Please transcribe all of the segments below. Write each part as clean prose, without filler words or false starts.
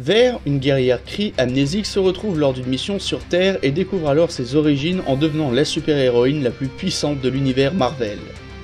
Vert, une guerrière Kree amnésique, se retrouve lors d'une mission sur Terre et découvre alors ses origines en devenant la super-héroïne la plus puissante de l'univers Marvel.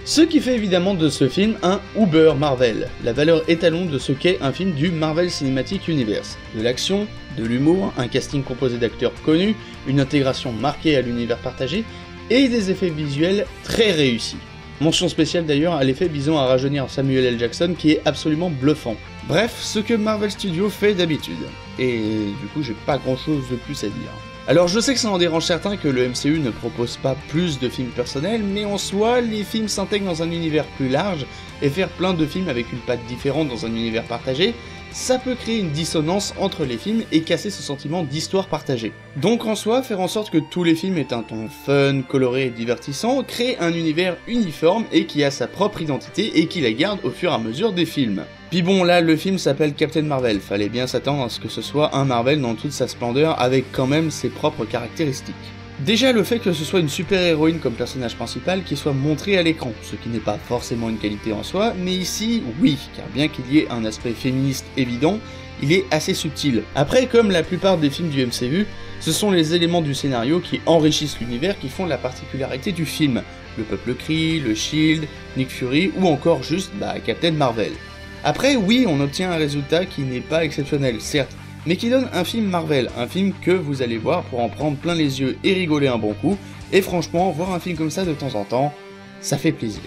Ce qui fait évidemment de ce film un Uber Marvel, la valeur étalon de ce qu'est un film du Marvel Cinematic Universe. De l'action, de l'humour, un casting composé d'acteurs connus, une intégration marquée à l'univers partagé, et des effets visuels très réussis. Mention spéciale d'ailleurs à l'effet visant à rajeunir Samuel L. Jackson qui est absolument bluffant. Bref, ce que Marvel Studios fait d'habitude. Et du coup j'ai pas grand chose de plus à dire. Alors je sais que ça en dérange certains que le MCU ne propose pas plus de films personnels, mais en soi, les films s'intègrent dans un univers plus large, et faire plein de films avec une patte différente dans un univers partagé, ça peut créer une dissonance entre les films et casser ce sentiment d'histoire partagée. Donc en soi, faire en sorte que tous les films aient un ton fun, coloré et divertissant, crée un univers uniforme et qui a sa propre identité et qui la garde au fur et à mesure des films. Puis bon, là, le film s'appelle Captain Marvel, fallait bien s'attendre à ce que ce soit un Marvel dans toute sa splendeur avec quand même ses propres caractéristiques. Déjà le fait que ce soit une super-héroïne comme personnage principal qui soit montrée à l'écran, ce qui n'est pas forcément une qualité en soi, mais ici, oui, car bien qu'il y ait un aspect féministe évident, il est assez subtil. Après, comme la plupart des films du MCU, ce sont les éléments du scénario qui enrichissent l'univers qui font la particularité du film. Le peuple Kree, le Shield, Nick Fury ou encore juste, Captain Marvel. Après, oui, on obtient un résultat qui n'est pas exceptionnel, certes, mais qui donne un film Marvel, un film que vous allez voir pour en prendre plein les yeux et rigoler un bon coup, et franchement, voir un film comme ça de temps en temps, ça fait plaisir.